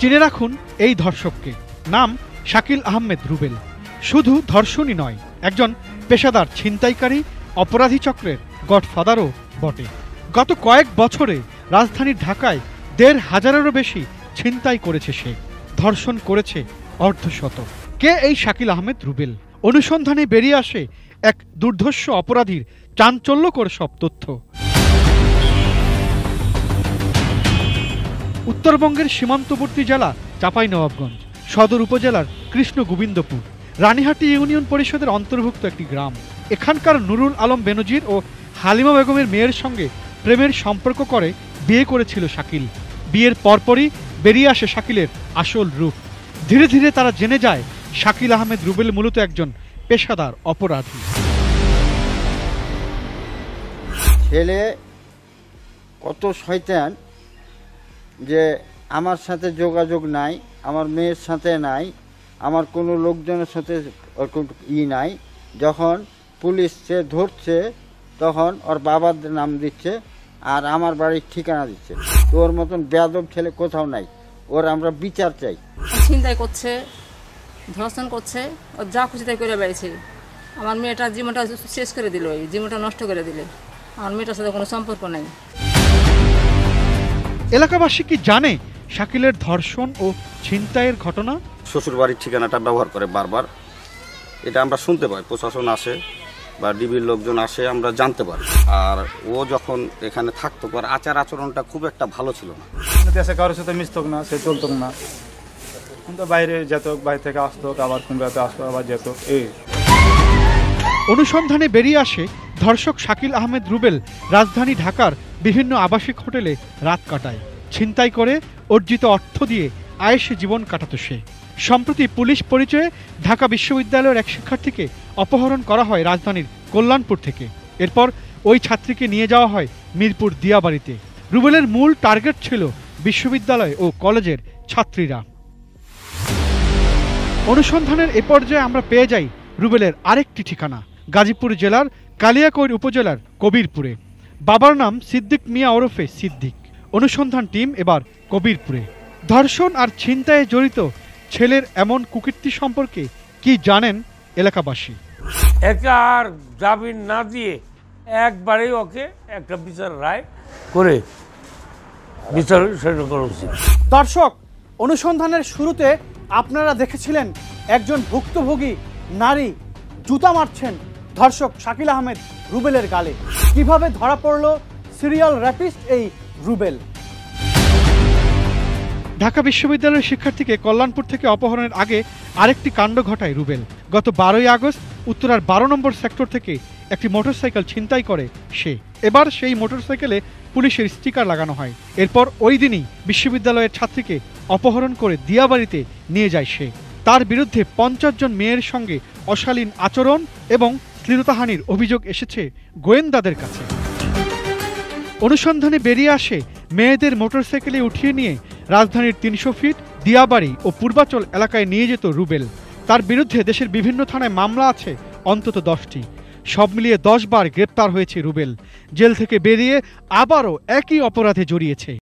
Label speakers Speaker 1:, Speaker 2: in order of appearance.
Speaker 1: চিনে রাখুন এই ধর্ষককে। নাম শাকিল আহমেদ রুবেল। শুধু ধর্ষণই নয়, একজন পেশাদার ছিনতাইকারী, অপরাধী চক্রের গডফাদারও বটে। গত কয়েক বছরে রাজধানীর ঢাকায় ১৫০০-এরও বেশি ছিনতাই করেছে সে, ধর্ষণ করেছে অর্ধশত। কে এই শাকিল আহমেদ রুবেল? অনুসন্ধানে বেরিয়ে আসে এক দুর্ধর্ষ অপরাধীর চাঞ্চল্যকর সব তথ্য। উত্তরবঙ্গের সীমান্তবর্তী জেলা চাঁপাইনবাবগঞ্জ, সদর উপজেলার কৃষ্ণ গোবিন্দপুর, রানীহাটি ইউনিয়ন পরিষদের অন্তর্ভুক্ত একটি গ্রাম। এখানকার নুরুল আলম বেনজির ও হালিমা বেগমের মেয়ের সঙ্গে প্রেমের সম্পর্ক করে বিয়ে করেছিল শাকিল। বিয়ের পরপরই বেরিয়ে আসে শাকিলের আসল রূপ। ধীরে ধীরে তারা জেনে যায় শাকিল আহমেদ রুবেল মূলত একজন পেশাদার অপরাধী।
Speaker 2: ছেলে কত শয়তান যে আমার সাথে যোগাযোগ নাই, আমার মেয়ের সাথে নাই, আমার কোনো লোকজনের সাথে নাই। যখন পুলিশ সে ধরছে তখন ওর বাবার নাম দিচ্ছে আর আমার বাড়ির ঠিকানা দিচ্ছে। তো ওর মতন বেয়াদব ছেলে কোথাও নাই। ওর আমরা বিচার চাই।
Speaker 3: ছিনতাই করছে, ধর্ষণ করছে, ও যা খুশি তাই করে বেড়েছে। আমার মেয়েটার জীবনটা শেষ করে দিল, এই জীবনটা নষ্ট করে দিলে। আমার মেয়েটার সাথে কোনো সম্পর্ক নাই।
Speaker 1: এলাকাবাসী কি জানে শাকিলের ধর্ষণ ও ছিনতাইয়ের ঘটনা?
Speaker 4: শ্বশুর বাড়ির ঠিকানাটা ব্যবহার করে বারবার, এটা আমরা শুনতে পাই। প্রশাসন আসে বা ডিবির লোকজন আসে, আমরা জানতে পারি। আর ও যখন এখানে থাকতো, তার আচার আচরণটা খুব একটা ভালো ছিল না।
Speaker 5: দেশে কারোর সাথে মিশত না, সে চলতো না, কিন্তু বাইরে যেত, বাইরে থেকে আসতো, আবার কুমড়াতে আসতো, আবার যেত। এই
Speaker 1: অনুসন্ধানে বেরিয়ে আসে ধর্ষক শাকিল আহমেদ রুবেল রাজধানী ঢাকার বিভিন্ন আবাসিক হোটেলে রাত কাটায়। ছিনতাই করে অর্জিত অর্থ দিয়ে আয়েশে জীবন কাটাত সে। সম্প্রতি পুলিশ পরিচয়ে ঢাকা বিশ্ববিদ্যালয়ের এক শিক্ষার্থীকে অপহরণ করা হয় রাজধানীর কল্যাণপুর থেকে। এরপর ওই ছাত্রীকে নিয়ে যাওয়া হয় মিরপুর দিয়াবাড়িতে। রুবেলের মূল টার্গেট ছিল বিশ্ববিদ্যালয় ও কলেজের ছাত্রীরা। অনুসন্ধানের এ পর্যায়ে আমরা পেয়ে যাই রুবেলের আরেকটি ঠিকানা, গাজীপুর জেলার কালিয়াকৈর উপজেলার কবিরপুরে। বাবার নাম সিদ্দিক মিয়া ওরফে সিদ্দিক। অনুসন্ধান টিম এবার কবিরপুরে। ধর্ষণ আর ছিনতাইয়ে জড়িত ছেলের এমন কুকীর্তি সম্পর্কে কি জানেন এলাকাবাসী?
Speaker 6: একে আর জামিন না দিয়ে একবারেই ওকে একটা বিচার রায় করে বিচার করা উচিত।
Speaker 7: দর্শক, অনুসন্ধানের শুরুতে আপনারা দেখেছিলেন একজন ভুক্তভোগী নারী জুতা মারছেন ধর্ষক শাকিল আহমেদ রুবেলের গালে। কিভাবে ধরা পড়ল সিরিয়াল র্যাপিস্ট এই রুবেল?
Speaker 1: ঢাকা বিশ্ববিদ্যালয়ের শিক্ষার্থীকে কল্যাণপুর থেকে অপহরণের আগে আরেকটি কাণ্ড ঘটায় রুবেল। গত 12ই আগস্ট উত্তরার 12 নম্বর সেক্টর থেকে একটি মোটরসাইকেল ছিনতাই করে সে। এবার সেই মোটরসাইকেলে পুলিশের স্টিকার লাগানো হয়। এরপর ওই দিনই বিশ্ববিদ্যালয়ের ছাত্রীকে অপহরণ করে দিয়াবাড়িতে নিয়ে যায় সে। তার বিরুদ্ধে 50 জন মেয়ের সঙ্গে অশালীন আচরণ এবং শ্লীলতাহানির অভিযোগ এসেছে গোয়েন্দাদের কাছে। অনুসন্ধানে বেরিয়ে আসে মেয়েদের মোটরসাইকেলে উঠিয়ে নিয়ে রাজধানীর 300 ফিট দিয়াবাড়ি ও পূর্বাচল এলাকায় নিয়ে যেত রুবেল। তার বিরুদ্ধে দেশের বিভিন্ন থানায় মামলা আছে অন্তত 10টি। সব মিলিয়ে 10 বার গ্রেপ্তার হয়েছে রুবেল। জেল থেকে বেরিয়ে আবারও একই অপরাধে জড়িয়েছে।